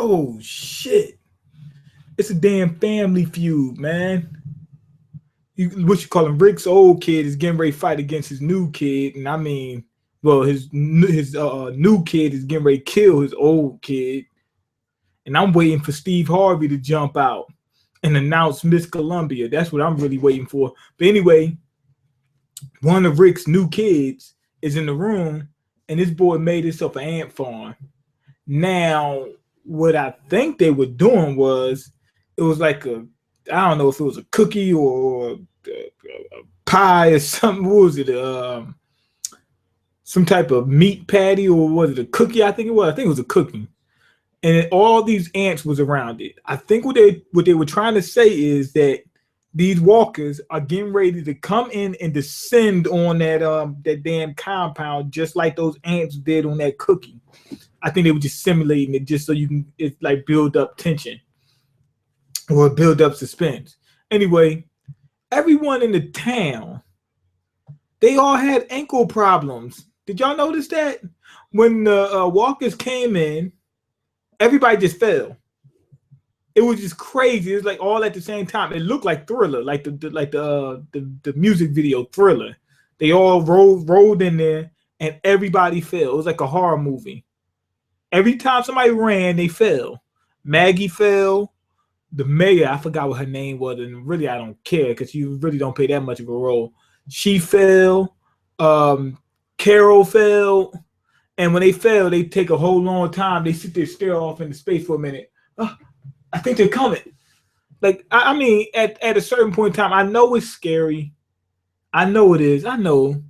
Oh shit! It's a damn family feud, man. What you call him? Rick's old kid is getting ready to fight against his new kid, and I mean, well, his new kid is getting ready to kill his old kid, and I'm waiting for Steve Harvey to jump out and announce Miss Columbia. That's what I'm really waiting for. But anyway, one of Rick's new kids is in the room, and this boy made himself an ant farm. Now, what I think they were doing was, it was like I don't know if it was a cookie or a pie or something. What was it? Some type of meat patty, or was it a cookie? I think it was. I think it was a cookie. And all these ants was around it. I think what they were trying to say is that these walkers are getting ready to come in and descend on that damn compound, just like those ants did on that cookie. I think they were just simulating it just so you can like build up tension or build up suspense. Anyway, everyone in the town, they all had ankle problems. Did y'all notice that? When the walkers came in, everybody just fell. It was just crazy. It was like all at the same time. It looked like Thriller, like the music video Thriller. They all rolled in there, and everybody fell. It was like a horror movie. Every time somebody ran, they fell. Maggie fell. The mayor, I forgot what her name was, and really I don't care because you really don't play that much of a role. She fell. Carol fell. And when they fell, they take a whole long time. They sit there, stare off into space for a minute. Oh, I think they're coming. Like, I mean, at a certain point in time, I know it's scary. I know it is. I know.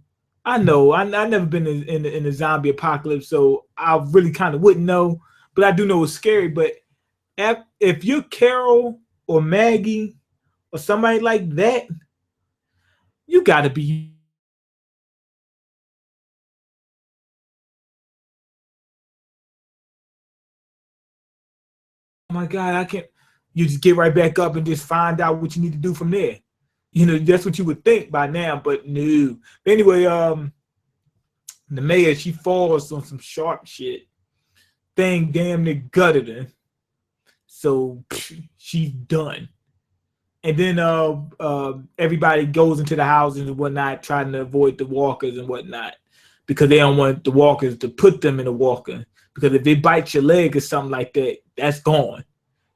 I've never been in a zombie apocalypse, so I really kind of wouldn't know. But I do know it's scary. But if you're Carol or Maggie or somebody like that, you got to be. Oh my God, I can't. You just get right back up and just find out what you need to do from there. You know, that's what you would think by now, but no. But anyway, the mayor, she falls on some sharp shit. Thing damn near gutted her. So she's done. And then everybody goes into the houses and whatnot, trying to avoid the walkers and whatnot, because they don't want the walkers to put them in a walker. Because if they bite your leg or something like that, that's gone.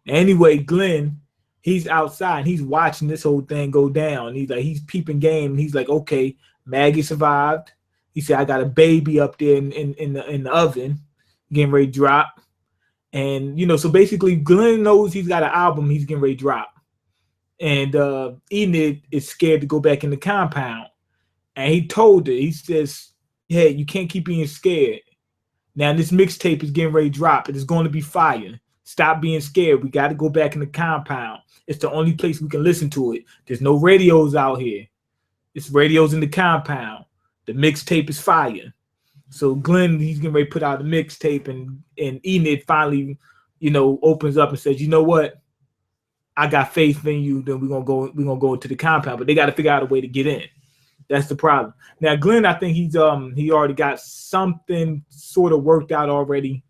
Anyway, Glenn, he's outside and he's watching this whole thing go down. He's peeping game. He's like, okay, Maggie survived. He said, I got a baby up there in the oven, getting ready to drop. And so basically Glenn knows he's got an album he's getting ready to drop. And Enid is scared to go back in the compound. And he told her, he says, hey, you can't keep being scared. Now this mixtape is getting ready to drop. It is going to be fire. Stop being scared. We got to go back in the compound. It's the only place we can listen to it. There's no radios out here. It's radios in the compound. The mixtape is fire. So Glenn, he's getting ready to put out the mixtape, and Enid finally, opens up and says, you know what? I got faith in you. Then we're gonna go into the compound, but they got to figure out a way to get in. That's the problem. Now Glenn, I think he already got something sort of worked out already,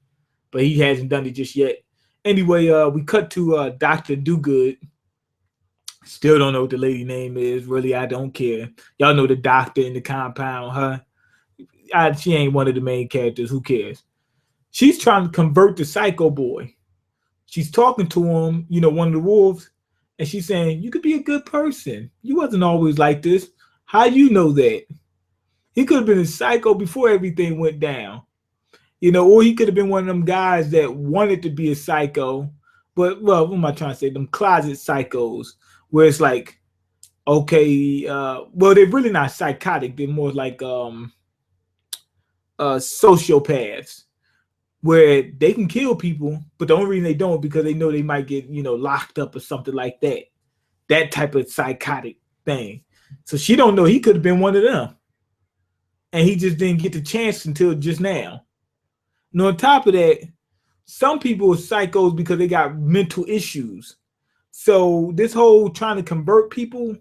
but he hasn't done it just yet. Anyway, we cut to Dr. Dogood. Still don't know what the lady name is. Really, I don't care. Y'all know the doctor in the compound, huh? She ain't one of the main characters. Who cares? She's trying to convert the psycho boy. She's talking to him, one of the wolves, and she's saying, you could be a good person. You wasn't always like this. How you know that? He could have been a psycho before everything went down. Or he could have been one of them guys that wanted to be a psycho, but, well, what am I trying to say? Them closet psychos, where it's like, okay, well, they're really not psychotic. They're more like sociopaths, where they can kill people, but the only reason they don't is because they know they might get, locked up or something like that. That type of psychotic thing. So she don't know he could have been one of them. And he just didn't get the chance until just now. And on top of that, some people are psychos because they got mental issues. So this whole trying to convert people,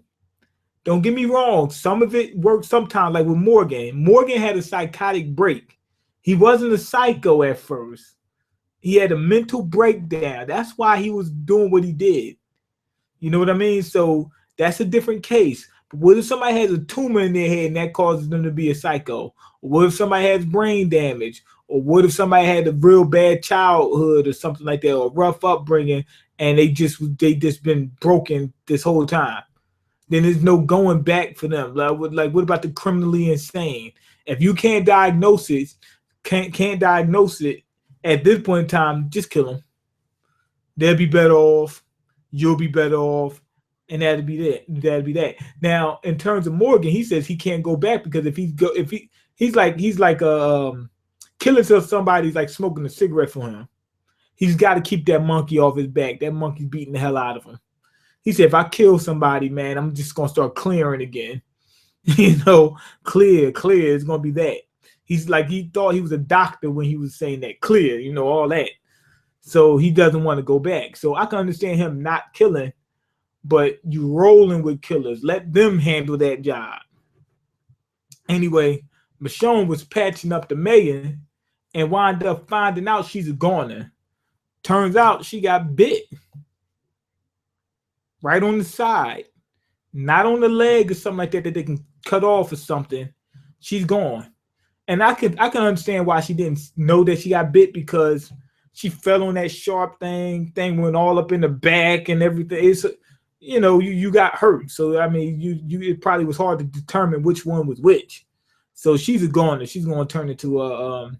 don't get me wrong, some of it works sometimes, like with Morgan. Morgan had a psychotic break. He wasn't a psycho at first. He had a mental breakdown. That's why he was doing what he did. You know what I mean? So that's a different case. But what if somebody has a tumor in their head and that causes them to be a psycho? Or what if somebody has brain damage? Or what if somebody had a real bad childhood or something like that, or rough upbringing, and they just been broken this whole time? Then there's no going back for them. Like what about the criminally insane? If you can't diagnose it, can't diagnose it at this point in time, just kill them. They'll be better off. You'll be better off, and that'll be that. That'll be that. Now, in terms of Morgan, he says he can't go back because if he's like killing somebody's like smoking a cigarette for him. He's got to keep that monkey off his back. That monkey's beating the hell out of him. He said, if I kill somebody, man, I'm just gonna start clearing again. You know, clear. It's gonna be that. He's like, he thought he was a doctor when he was saying that, clear, you know, all that. So he doesn't want to go back. So I can understand him not killing, but you rolling with killers. Let them handle that job. Anyway, Michonne was patching up the mayor and wound up finding out she's a goner. Turns out she got bit. Right on the side. Not on the leg or something like that they can cut off or something. She's gone. And I can understand why she didn't know that she got bit, because she fell on that sharp thing went all up in the back and everything. It's, you know, you got hurt. So I mean, it probably was hard to determine which one was which. So she's a goner. She's going to turn into a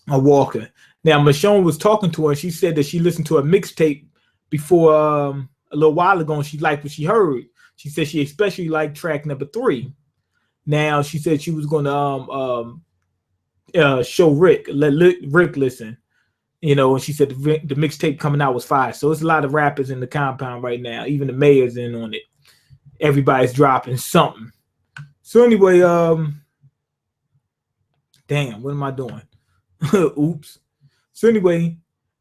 walker. Now, Michonne was talking to her, and she said that she listened to a mixtape before a little while ago, and she liked what she heard. She said she especially liked track number 3. Now, she said she was going to show Rick, let Rick listen. You know, and she said the mixtape coming out was fire. So it's a lot of rappers in the compound right now. Even the mayor's in on it. Everybody's dropping something. So anyway, damn, what am I doing? Oops. So anyway,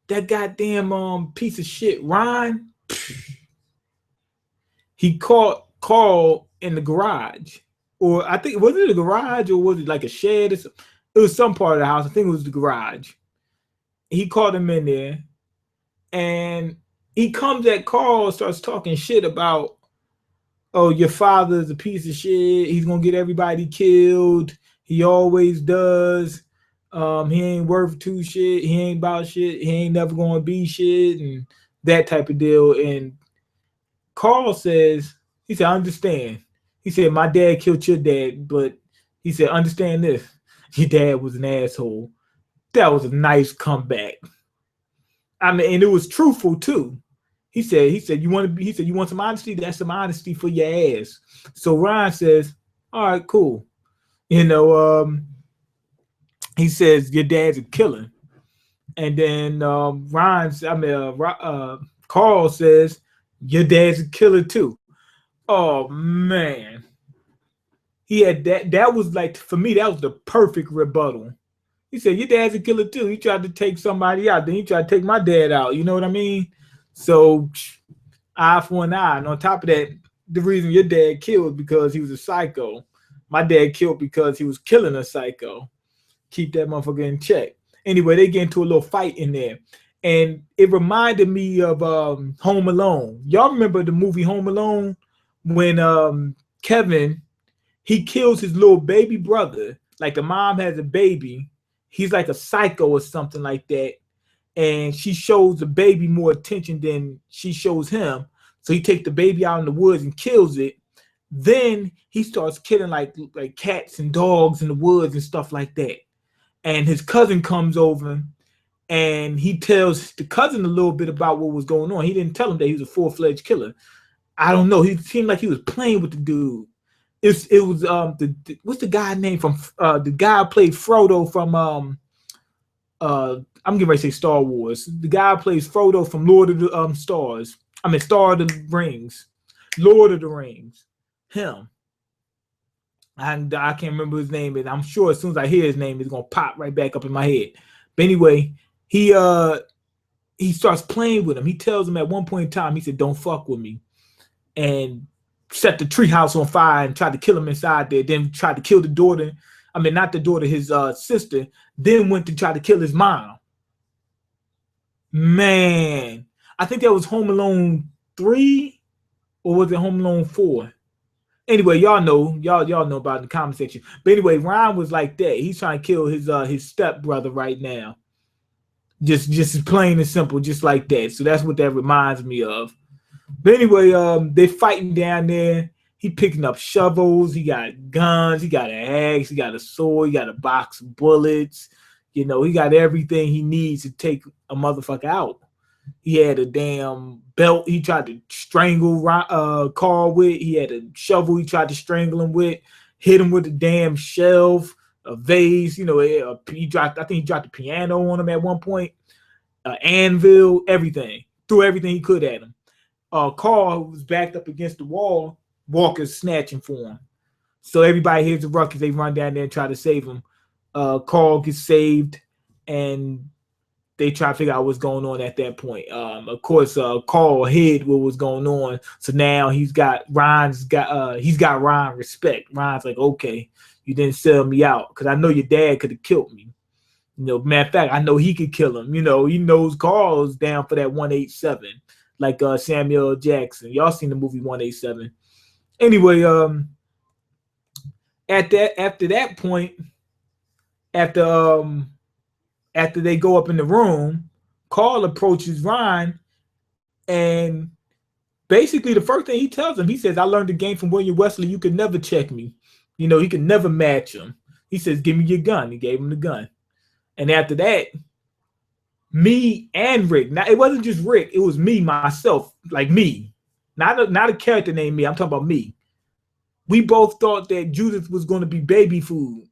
that goddamn piece of shit, Ron, he caught Carl in the garage. Or I think, was it a garage or was it like a shed? It was some part of the house. I think it was the garage. He caught him in there, and he comes at Carl, starts talking shit about, oh, your father's a piece of shit. He's gonna get everybody killed. He always does. He ain't worth 2 shit. He ain't about shit. He ain't never gonna be shit, and that type of deal. And Carl says, he said, I understand. He said, my dad killed your dad, but he said, understand this. Your dad was an asshole. That was a nice comeback. I mean, and it was truthful too. He said, you want some honesty? That's some honesty for your ass. So Ryan says, all right, cool. You know, he says, your dad's a killer. And then Carl says, your dad's a killer too. Oh man. He had that was like, for me, that was the perfect rebuttal. He said, your dad's a killer too. He tried to take somebody out. Then he tried to take my dad out. You know what I mean? So, eye for an eye. And on top of that, the reason your dad killed because he was a psycho. My dad killed because he was killing a psycho. Keep that motherfucker in check. Anyway, they get into a little fight in there. And it reminded me of Home Alone. Y'all remember the movie Home Alone? When Kevin, he kills his little baby brother. Like the mom has a baby. He's like a psycho or something like that. And she shows the baby more attention than she shows him. So he takes the baby out in the woods and kills it. Then he starts killing like cats and dogs in the woods and stuff like that. And his cousin comes over and he tells the cousin a little bit about what was going on. He didn't tell him that he was a full-fledged killer. I don't know. He seemed like he was playing with the dude. It was what's the guy name from the guy who played Frodo from I'm getting ready to say Star Wars. The guy who plays Frodo from Lord of the Stars. I mean Star of the Rings. Lord of the Rings. Him. And I can't remember his name, and I'm sure as soon as I hear his name, it's gonna pop right back up in my head. But anyway, he starts playing with him. He tells him at one point in time, he said, don't fuck with me. And set the treehouse on fire and tried to kill him inside there. Then tried to kill the daughter. I mean, not the daughter, his sister. Then went to try to kill his mom. Man, I think that was Home Alone 3, or was it Home Alone 4? Anyway, y'all know about it in the comment section. But anyway, Ryan was like that. He's trying to kill his stepbrother right now. Just plain and simple, just like that. So that's what that reminds me of. But anyway, they're fighting down there. He picking up shovels. He got guns. He got an axe. He got a sword. He got a box of bullets. You know, he got everything he needs to take a motherfucker out. He had a damn belt he tried to strangle Carl with. He had a shovel he tried to strangle him with. Hit him with a damn shelf, a vase. You know, he dropped. I think he dropped the piano on him at one point. Anvil, everything. Threw everything he could at him. Carl was backed up against the wall. Walker's snatching for him. So everybody hears the ruckus. They run down there and try to save him. Carl gets saved, and they try to figure out what's going on at that point. Of course, Carl hid what was going on, so now he's got Ryan respect. Ryan's like, okay, you didn't sell me out because I know your dad could have killed me. You know, matter of fact, I know he could kill him. You know, he knows Carl's down for that 187, like Samuel Jackson. Y'all seen the movie 187. Anyway, after that point, after they go up in the room, Carl approaches Ryan, and basically the first thing he tells him, he says, I learned the game from William Wesley. You could never check me. You know, he could never match him. He says, give me your gun. He gave him the gun. And after that, me and Rick, now it wasn't just Rick, it was me, myself, like me. Not a character named me, I'm talking about me. We both thought that Judith was going to be baby food.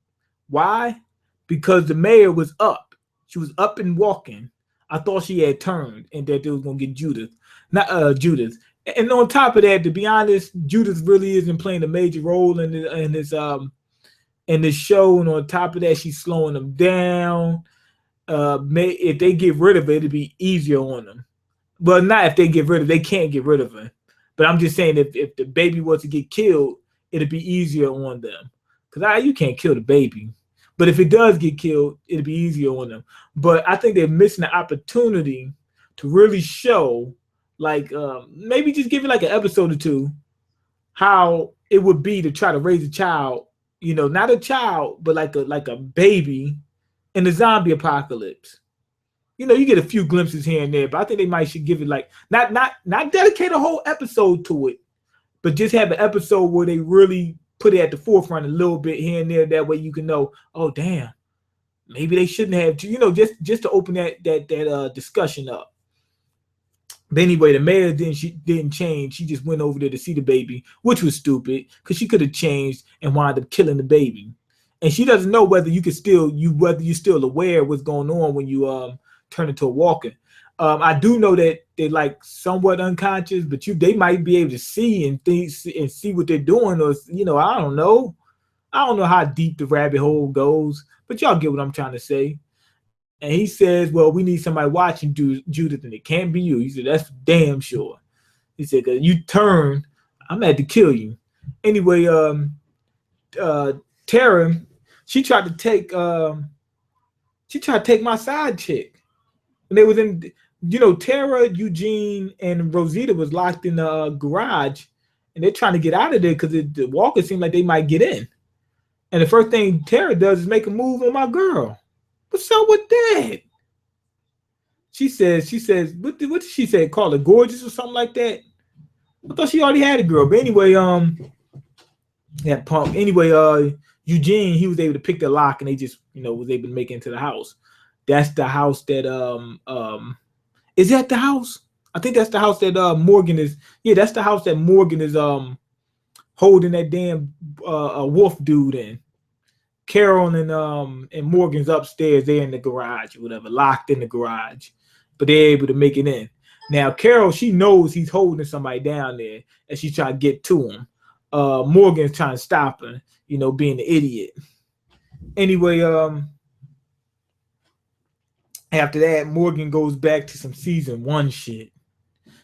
Why? Because the mayor was up. She was up and walking. I thought she had turned and that they was going to get Judith. Not Judith. And on top of that, to be honest, Judith really isn't playing a major role in this show. And on top of that, she's slowing them down. If they get rid of it, it'd be easier on them. Well, not if they get rid of it. They can't get rid of her. But I'm just saying, if the baby was to get killed, it'd be easier on them. Because you can't kill the baby. But if it does get killed, it'd be easier on them. But I think they're missing the opportunity to really show, like, maybe just give it like an episode or two, how it would be to try to raise a child, you know, not a child, but like a baby in the zombie apocalypse. You know, you get a few glimpses here and there, but I think they should give it like not dedicate a whole episode to it, but just have an episode where they really put it at the forefront a little bit here and there. That way you can know, oh damn, maybe they shouldn't have to, you know, just to open that discussion up. But anyway, the mayor didn't change. She just went over there to see the baby, which was stupid because she could have changed and wound up killing the baby. And she doesn't know whether you're still aware of what's going on when you turn into a walker. I do know that they're like somewhat unconscious, but they might be able to see and see what they're doing, or you know, I don't know how deep the rabbit hole goes, but y'all get what I'm trying to say. And he says, well, we need somebody watching Judith, and it can't be you. He said, that's damn sure. He said, cause you turn, I'm gonna have to kill you. Anyway, Tara, she tried to take my side chick. And they was in, you know, Tara, Eugene, and Rosita was locked in the garage, and they're trying to get out of there because the walkers seem like they might get in. And the first thing Tara does is make a move on my girl. What's up with that? She says, what did she say? Call her gorgeous or something like that? I thought she already had a girl. But anyway, that punk. Anyway, Eugene, he was able to pick the lock, and they just, you know, was able to make it into the house. That's the house that is that the house? I think that's the house that Morgan is. Yeah, that's the house that Morgan is holding that damn wolf dude in. Carol and Morgan's upstairs. They're in the garage or whatever, locked in the garage, but they're able to make it in. Now Carol, she knows he's holding somebody down there, and she's trying to get to him. Morgan's trying to stop her, you know, being an idiot. Anyway, after that, Morgan goes back to some season 1 shit.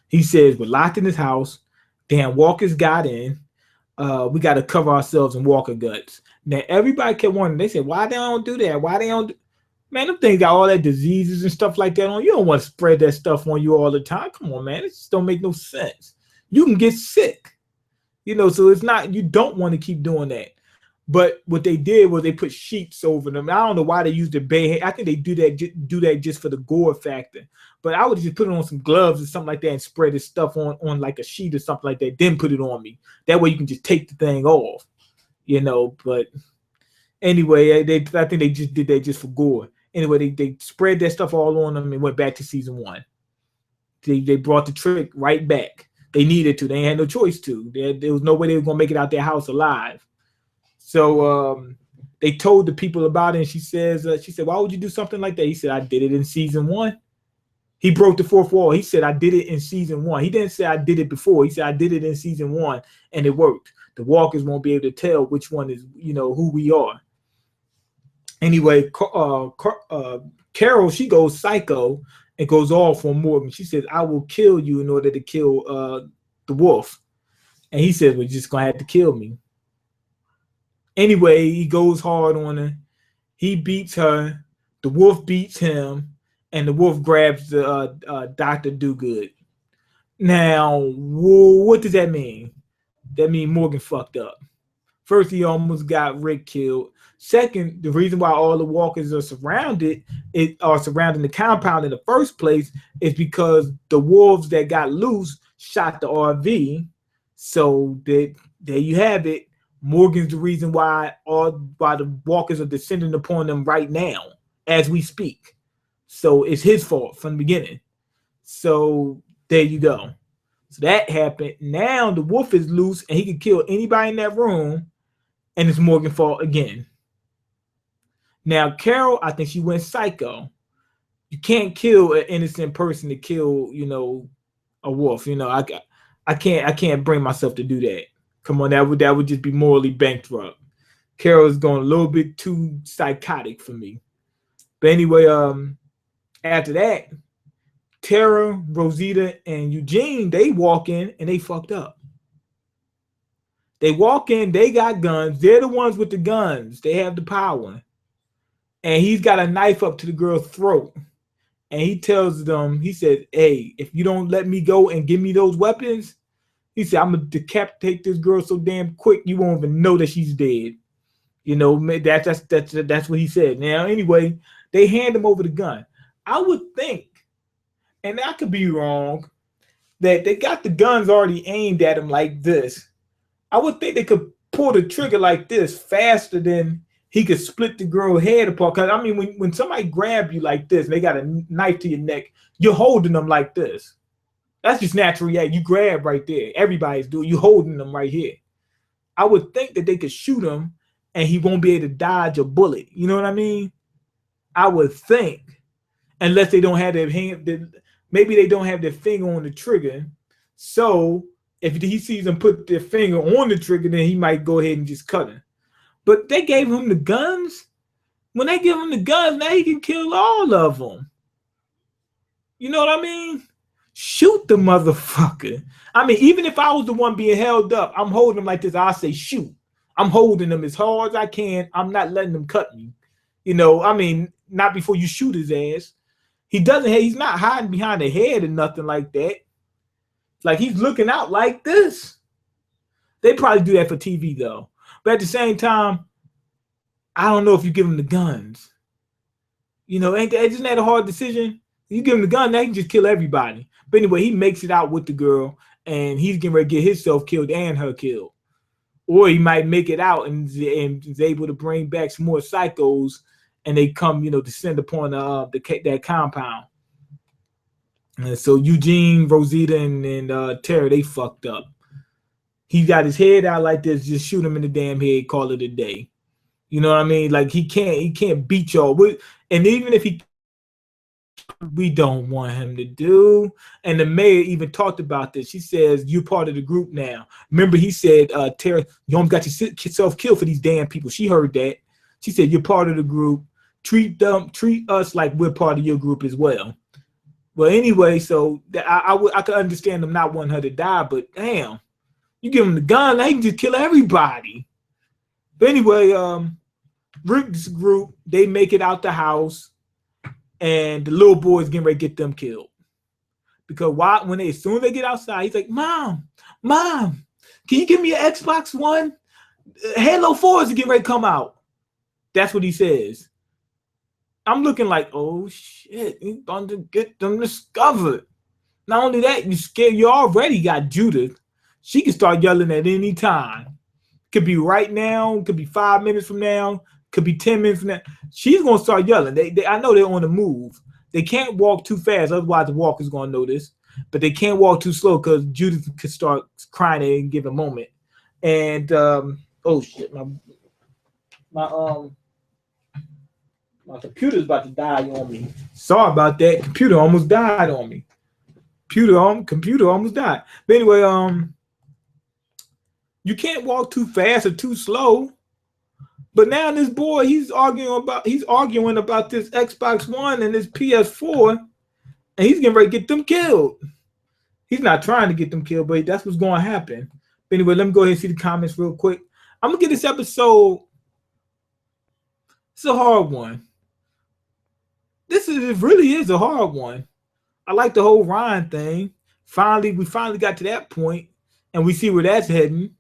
He says, we're locked in this house. Damn, walkers got in. We got to cover ourselves in walker guts. Now, everybody kept wondering. They said, why they don't do that? Why they don't do... Man, them things got all that diseases and stuff like that on. You don't want to spread that stuff on you all the time. Come on, man. It just don't make no sense. You can get sick. So it's not, you don't want to keep doing that. But what they did was they put sheets over them. I don't know why they used the bay. I think they do that just for the gore factor. But I would just put it on some gloves or something like that and spread this stuff on like a sheet or something like that. Then put it on me. That way you can just take the thing off. But anyway, I think they just did that just for gore. Anyway, they spread that stuff all on them and went back to season 1. They brought the trick right back. They needed to. They had no choice to. There was no way they were gonna make it out their house alive. So they told the people about it, and she said, "Why would you do something like that?" He said, "I did it in season 1." He broke the fourth wall. He said, "I did it in season 1." He didn't say I did it before. He said, "I did it in season 1, and it worked. The walkers won't be able to tell which one is, who we are." Anyway, Carol, she goes psycho and goes off on Morgan. She says, "I will kill you in order to kill the wolf." And he says, "Well, you're just going to have to kill me." Anyway, he goes hard on her. He beats her. The wolf beats him. And the wolf grabs the Dr. Dogood. Now, what does that mean? That means Morgan fucked up. First, he almost got Rick killed. Second, the reason why all the walkers are surrounding the compound in the first place is because the wolves that got loose shot the RV. So there you have it. Morgan's the reason why the walkers are descending upon them right now as we speak. So it's his fault from the beginning. So there you go. So that happened. Now the wolf is loose and he can kill anybody in that room, and it's Morgan's fault again. Now Carol, I think she went psycho. You can't kill an innocent person to kill, a wolf. I can't bring myself to do that. Come on, that would just be morally bankrupt. Carol's going a little bit too psychotic for me. But anyway, after that, Tara, Rosita, and Eugene, they walk in and they fucked up. They walk in, they got guns. They're the ones with the guns. They have the power. And he's got a knife up to the girl's throat. And he tells them, he said, "Hey, if you don't let me go and give me those weapons," he said, "I'm going to decapitate this girl so damn quick you won't even know that she's dead." That's what he said. Now, anyway, they hand him over the gun. I would think, and I could be wrong, that they got the guns already aimed at him like this. I would think they could pull the trigger like this faster than he could split the girl's head apart. Because, I mean, when somebody grab you like this and they got a knife to your neck, you're holding them like this. That's just natural. Yeah, you grab right there. Everybody's doing. You holding them right here. I would think that they could shoot him and he won't be able to dodge a bullet. You know what I mean? I would think, unless they don't have their hand, maybe they don't have their finger on the trigger. So if he sees them put their finger on the trigger, then he might go ahead and just cut him. But they gave him the guns. When they give him the guns, now he can kill all of them. You know what I mean? Shoot the motherfucker. I mean, even if I was the one being held up, I'm holding him like this. I say shoot. I'm holding him as hard as I can. I'm not letting them cut me. I mean, not before you shoot his ass. He's not hiding behind the head or nothing like that. Like he's looking out like this. They probably do that for TV though. But at the same time, I don't know if you give him the guns. Isn't that a hard decision? You give him the gun, now he can just kill everybody. But anyway, he makes it out with the girl, and he's getting ready to get himself killed and her killed. Or he might make it out and is able to bring back some more psychos, and they come, descend upon that compound. And so Eugene, Rosita, and Tara, they fucked up. He got his head out like this, just shoot him in the damn head, call it a day. You know what I mean? Like he can't beat y'all. And even if we don't want him to do. And the mayor even talked about this. She says, "You're part of the group now." Remember, he said, "Tara, you almost got yourself killed for these damn people." She heard that. She said, "You're part of the group. Treat us like we're part of your group as well." Well, anyway, so I could understand them not wanting her to die, but damn, you give them the gun, they can just kill everybody. But anyway, Rick's group, they make it out the house. and the little boy is getting ready to get them killed. Because as soon as they get outside, he's like, Mom, can you give me an Xbox One? Halo 4 is getting ready to come out. That's what he says. I'm looking like, oh shit, he's going to get them discovered. Not only that, you already got Judith. She can start yelling at any time. Could be right now, could be 5 minutes from now, could be 10 minutes from now. She's gonna start yelling. I know they're on the move. They can't walk too fast, otherwise the walker's gonna notice. But they can't walk too slow because Judith could start crying at any given moment. And oh shit, my computer's about to die on me. Sorry about that. Computer almost died on me. Computer almost died. But anyway, you can't walk too fast or too slow. But now this boy, he's arguing about this Xbox One and this PS4, and he's getting ready to get them killed. He's not trying to get them killed, but that's what's going to happen. But anyway, let me go ahead and see the comments real quick. I'm gonna get this episode. It's a hard one. It really is a hard one. I like the whole Ryan thing. We finally got to that point, and we see where that's heading.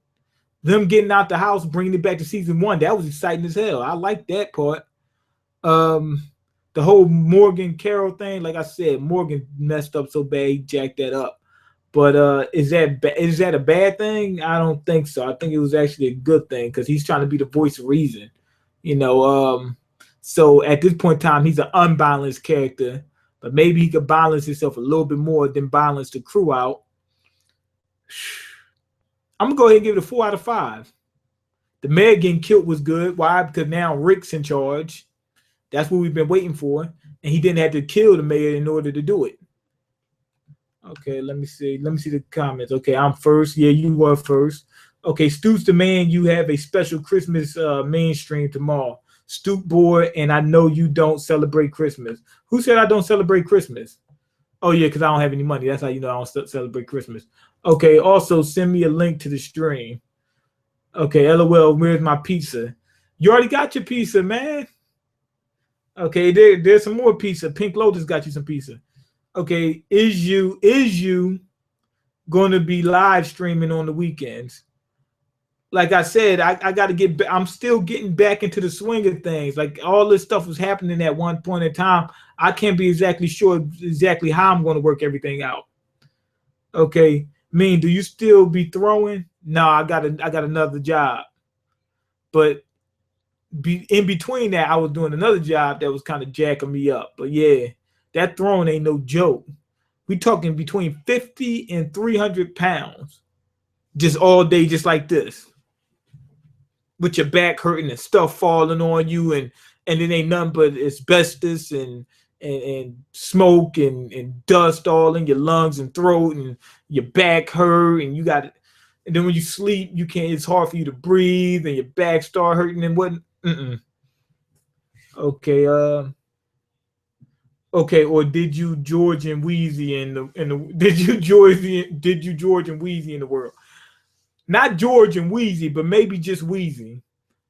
Them getting out the house, bringing it back to season 1. That was exciting as hell. I like that part. The whole Morgan Carroll thing, like I said, Morgan messed up so bad he jacked that up. But is that a bad thing? I don't think so. I think it was actually a good thing because he's trying to be the voice of reason. So at this point in time, he's an unbalanced character, but maybe he could balance himself a little bit more than balance the crew out. I'm going to go ahead and give it a 4 out of 5. The mayor getting killed was good. Why? Because now Rick's in charge. That's what we've been waiting for. And he didn't have to kill the mayor in order to do it. Okay, let me see. Let me see the comments. Okay, I'm first. Yeah, you were first. Okay, Stoops the man, you have a special Christmas mainstream tomorrow. Stoop boy, and I know you don't celebrate Christmas. Who said I don't celebrate Christmas? Oh, yeah, because I don't have any money. That's how you know I don't celebrate Christmas. Okay, also send me a link to the stream. Okay, LOL, where's my pizza? You already got your pizza, man. Okay, there's some more pizza. Pink Lotus got you some pizza. Okay, is you going to be live streaming on the weekends? Like I said, I got to get back. I'm still getting back into the swing of things. Like all this stuff was happening at one point in time. I can't be exactly sure exactly how I'm going to work everything out. Okay, Mean, do you still be throwing? No, I got another job. But in between that, I was doing another job that was kind of jacking me up. But yeah, that throwing ain't no joke. We talking between 50 and 300 pounds, just all day, just like this. With your back hurting and stuff falling on you, and it ain't nothing but asbestos and smoke and dust all in your lungs and throat, and your back hurt, and you got it. And then when you sleep, you can't. It's hard for you to breathe, and your back start hurting and what? Okay. Okay. Or did you George and Wheezy did you George and Wheezy in the world? Not George and Wheezy, but maybe just Wheezy.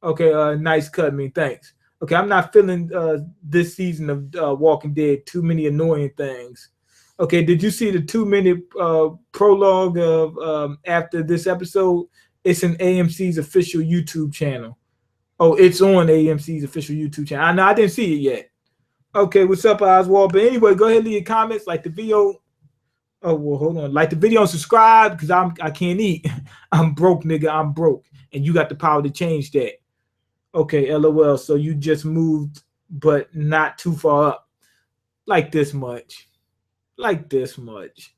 Okay, nice cut, me. Thanks. Okay, I'm not feeling this season of Walking Dead. Too many annoying things. Okay, did you see the 2-minute prologue of after this episode? It's in AMC's official YouTube channel. Oh, it's on AMC's official YouTube channel. I know I didn't see it yet. Okay, what's up, Oswald? But anyway, go ahead and leave your comments, like the video. Oh, well, hold on. Like the video and subscribe because I can't eat. I'm broke, nigga. I'm broke. And you got the power to change that. Okay, LOL. So you just moved, but not too far up. Like this much. Like this much.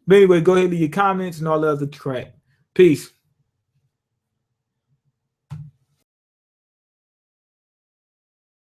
But anyway, go ahead and leave your comments and all the other crap. Peace.